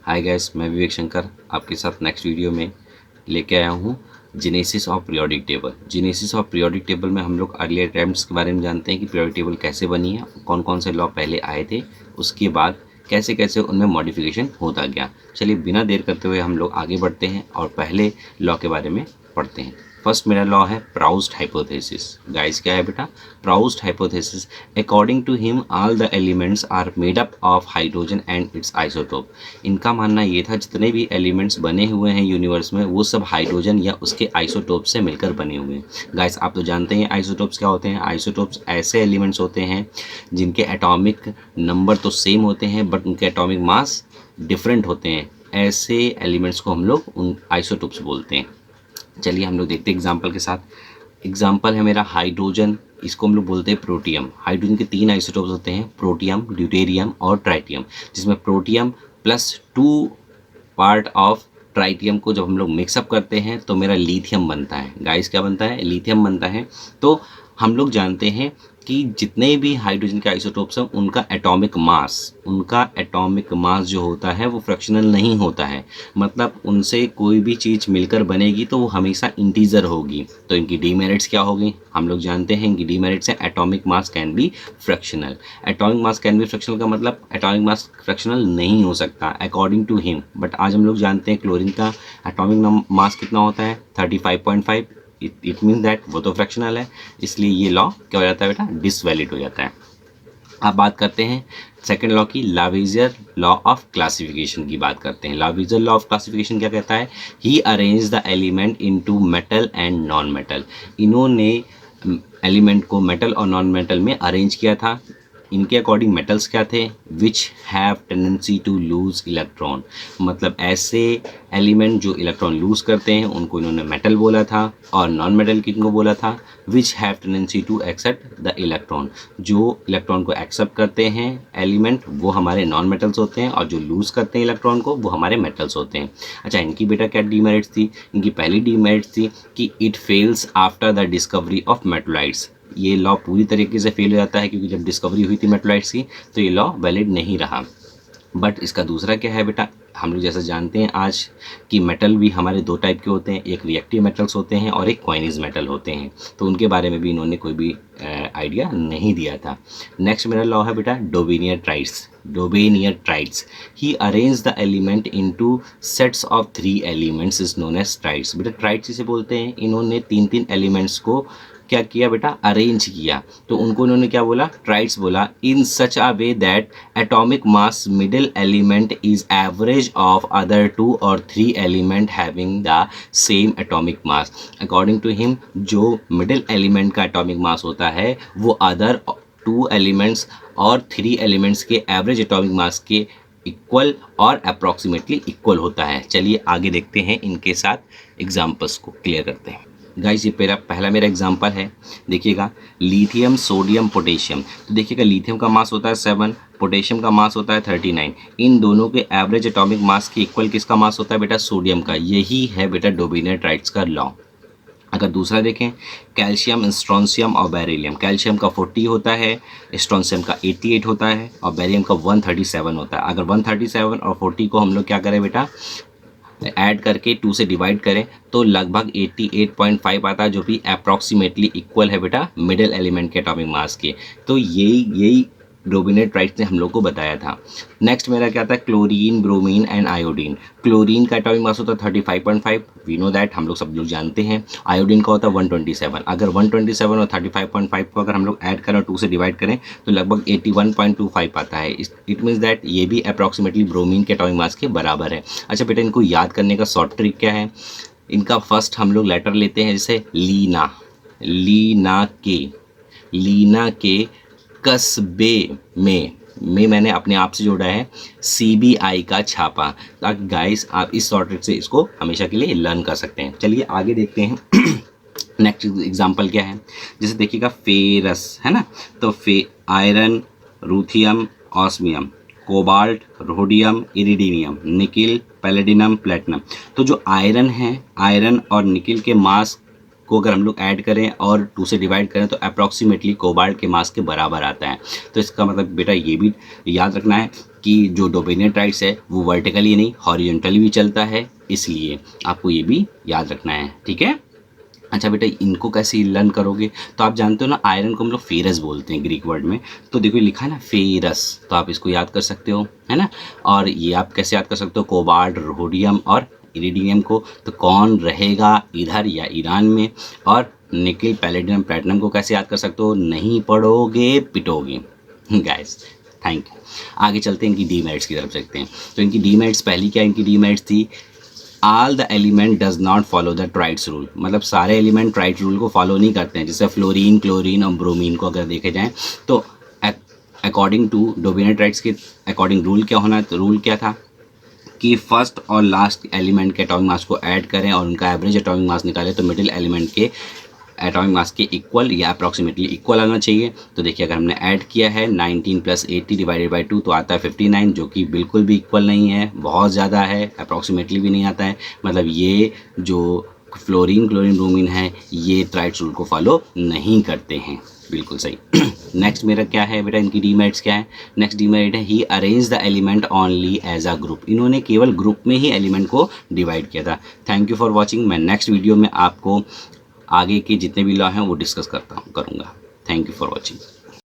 Hi guys, मैं विवेक शंकर आपके साथ नेक्स्ट वीडियो में लेके आया हूँ genesis of periodic table. Genesis of periodic table में हम लोग अर्ली अटैम्प्ट्स के बारे में जानते हैं कि पीरियोडिक टेबल कैसे बनी है, कौन कौन से लॉ पहले आए थे, उसके बाद कैसे कैसे उनमें मॉडिफिकेशन होता गया। चलिए बिना देर करते हुए हम लोग आगे बढ़ते हैं और पहले लॉ के बारे में पढ़ते हैं। फर्स्ट मेरा लॉ है प्राउस्ट हाइपोथेसिस। गाइस क्या है बेटा? Prout's hypothesis, according to him all the elements are made up of hydrogen and its isotope. इनका मानना ये था जितने भी एलिमेंट्स बने हुए हैं यूनिवर्स में वो सब हाइड्रोजन या उसके आइसोटोप से मिलकर बने हुए हैं। गाइस आप तो जानते हैं आइसोटोप्स क्या होते हैं। आइसोटोप्स ऐसे एलिमेंट्स होते हैं जिनके एटॉमिक नंबर तो सेम होते हैं बट उनके एटॉमिक मास डिफरेंट होते हैं। ऐसे एलिमेंट्स को हम लोग उन आइसोटोप्स बोलते हैं। चलिए हम लोग देखते हैं एग्जाम्पल के साथ। एग्जाम्पल है मेरा हाइड्रोजन, इसको हम लोग बोलते हैं प्रोटियम। हाइड्रोजन के 3 आइसोटोप्स होते हैं, प्रोटियम, ड्यूटेरियम और ट्राइटियम, जिसमें प्रोटियम +2 पार्ट ऑफ ट्राइटियम को जब हम लोग मिक्सअप करते हैं तो मेरा लिथियम बनता है। गाइस क्या बनता है? लिथियम बनता है। तो हम लोग जानते हैं कि जितने भी हाइड्रोजन के आइसोटोप्स हैं उनका एटॉमिक मास जो होता है वो फ्रैक्शनल नहीं होता है। मतलब उनसे कोई भी चीज़ मिलकर बनेगी तो वो हमेशा इंटीजर होगी। तो इनकी डीमेरिट्स क्या होगी? हम लोग जानते हैं इनकी डीमेरिट्स है atomic mass can be fractional. Atomic mass can be fractional का मतलब एटॉमिक मास फ्रैक्शनल नहीं हो सकता अकॉर्डिंग टू हिम। बट आज हम लोग जानते हैं क्लोरीन का एटॉमिक मास कितना होता है? 35.5। इट मीन्स दैट वो तो फ्रैक्शनल है, इसलिए ये लॉ क्या हो जाता है बेटा? डिसवैलिड हो जाता है। अब बात करते हैं सेकेंड लॉ की, लावेजियर लॉ ऑफ क्लासिफिकेशन की बात करते हैं। लावेजियर लॉ ऑफ क्लासिफिकेशन क्या कहता है? He arrange the element into metal and non metal. इन्होंने एलिमेंट को मेटल और नॉन मेटल में अरेंज किया था। इनके अकॉर्डिंग मेटल्स क्या थे? Which have tendency to lose electron. मतलब ऐसे एलिमेंट जो इलेक्ट्रॉन लूज करते हैं उनको इन्होंने मेटल बोला था। और नॉन मेटल किनको बोला था? Which have tendency to accept the electron. जो इलेक्ट्रॉन को एक्सेप्ट करते हैं एलिमेंट वो हमारे नॉन मेटल्स होते हैं, और जो लूज करते हैं इलेक्ट्रॉन को वो हमारे मेटल्स होते हैं। अच्छा, इनकी बेटा क्या डीमेरिट्स थी? इनकी पहली डीमेरिट्स थी कि it fails after the discovery of मेटलाइट्स। ये लॉ पूरी तरीके से फेल हो जाता है क्योंकि जब डिस्कवरी हुई थी मेटलाइट्स की तो ये लॉ वैलिड नहीं रहा। बट इसका दूसरा क्या है बेटा? हम लोग जैसा जानते हैं आज कि मेटल भी हमारे 2 टाइप के होते हैं, एक रिएक्टिव मेटल्स होते हैं और एक क्वाइनीज मेटल होते हैं। तो उनके बारे में भी इन्होंने कोई भी आइडिया नहीं दिया था। नेक्स्ट मेरा लॉ है बेटा Dobereiner triads. Dobereiner triads, he arrange the element into sets of 3 elements is known as triads. बेटा ट्राइड्स इसे बोलते हैं। इन्होंने 3 एलिमेंट्स को क्या किया बेटा? अरेंज किया। तो उनको उन्होंने क्या बोला? ट्राइड्स बोला। In such a way that atomic mass middle element is average of other 2 और 3 element having the same atomic mass. According to him जो मिडिल एलिमेंट का एटॉमिक मास होता है वो अदर 2 एलिमेंट्स और 3 एलिमेंट्स के एवरेज एटॉमिक मास के equal और अप्रॉक्सीमेटली इक्वल होता है। चलिए आगे देखते हैं, इनके साथ एग्जाम्पल्स को क्लियर करते हैं। गाइस ये पहला मेरा एग्जांपल है, देखिएगा लिथियम, सोडियम, पोटेशियम। तो देखिएगा लिथियम का मास होता है 7, पोटेशियम का मास होता है 39। इन दोनों के एवरेज एटॉमिक मास के इक्वल किसका मास होता है बेटा? सोडियम का। यही है बेटा डोबेनियर ट्राइड्स का लॉ। अगर दूसरा देखें कैल्शियम, स्ट्रोंशियम और बेरिलियम। कैल्शियम का 40 होता है, स्ट्रोंशियम का 88 होता है और बेरिलियम का 137 होता है। अगर 137 और 40 को हम लोग क्या करें बेटा? ऐड करके 2 से डिवाइड करें तो लगभग 88.5 आता है, जो भी अप्रॉक्सीमेटली इक्वल है बेटा मिडिल एलिमेंट के एटॉमिक मास के। तो यही डोबेनियर ट्राइड्स ने हम लोग को बताया था। नेक्स्ट मेरा क्या था? Chlorine, bromine and iodine. Chlorine का एटॉमिक मास होता है 35.5, वी नो दैट, हम लोग सब लोग जानते हैं। आयोडीन का होता है 127। अगर 127 और 35.5 को अगर हम लोग ऐड करें और 2 से डिवाइड करें तो लगभग 81.25 आता है। इट मीन्स दैट ये भी अप्रॉक्सीमेटली ब्रोमीन के एटॉमिक मास के बराबर है। अच्छा बेटा, इनको याद करने का शॉर्ट ट्रिक क्या है? इनका फर्स्ट हम लोग लेटर लेते हैं, जैसे लीना के कस्बे में मैंने अपने आप से जोड़ा है CBI का छापा, ताकि गाइस आप इस शॉर्ट ट्रिक से इसको हमेशा के लिए लर्न कर सकते हैं। चलिए आगे देखते हैं नेक्स्ट एग्जांपल क्या है। जैसे देखिएगा फेरस है ना, तो iron, ruthenium, osmium, cobalt, rhodium, iridium, nickel, palladium, platinum. तो जो आयरन है, आयरन और निकिल के मास को अगर हम लोग ऐड करें और 2 से डिवाइड करें तो अप्रॉक्सीमेटली कोबाल्ट के मास के बराबर आता है। तो इसका मतलब बेटा ये भी याद रखना है कि जो डोमिनेंट राइट्स है वो वर्टिकली नहीं हॉरिजॉन्टली भी चलता है, इसलिए आपको ये भी याद रखना है, ठीक है। अच्छा बेटा, इनको कैसे लर्न करोगे, तो आप जानते हो ना आयरन को हम लोग फेरस बोलते हैं ग्रीक वर्ड में, तो देखो लिखा है ना फेरस, तो आप इसको याद कर सकते हो, है ना। और ये आप कैसे याद कर सकते हो, कोबाल्ट, रोडियम और इरिडियम को, तो कौन रहेगा इधर या ईरान में। और निकिल, पैलेडियम, प्लैटिनम को कैसे याद कर सकते हो, नहीं पढ़ोगे पिटोगे गाइस। Thank you. आगे चलते हैं, इनकी डीमेरिट्स की तरफ चलते हैं। तो इनकी डीमेरिट्स, पहली क्या इनकी डीमेरिट्स थी, all the element does not follow the triads rule, मतलब सारे एलिमेंट ट्राइड्स रूल को फॉलो नहीं करते हैं। जैसे फ्लोरीन, क्लोरीन और ब्रोमीन को अगर देखे जाएँ तो अकॉर्डिंग टू डोमिनेंट राइट्स के अकॉर्डिंग रूल क्या होना, तो रूल क्या था कि फर्स्ट और लास्ट एलिमेंट के एटॉमिक मास को ऐड करें और उनका एवरेज एटॉमिक मास निकालें, तो मिडिल एलिमेंट के एटॉमिक मास के इक्वल या अप्रॉक्सीमेटली इक्वल आना चाहिए। तो देखिए अगर हमने ऐड किया है 19 + 80 / 2 तो आता है 59, जो कि बिल्कुल भी इक्वल नहीं है, बहुत ज़्यादा है, अप्रॉक्सीमेटली भी नहीं आता है। मतलब ये जो फ्लोरीन, क्लोरीन, ब्रोमीन है ये ट्राइड्स रूल को फॉलो नहीं करते हैं, बिल्कुल सही। नेक्स्ट मेरा क्या है बेटा, इनकी डीमेरिट्स क्या है। नेक्स्ट डीमेरिट है he arrange the element only as a group, इन्होंने केवल ग्रुप में ही एलिमेंट को डिवाइड किया था। Thank you for watching. मैं नेक्स्ट वीडियो में आपको आगे के जितने भी लॉ हैं वो डिस्कस करूँगा। Thank you for watching.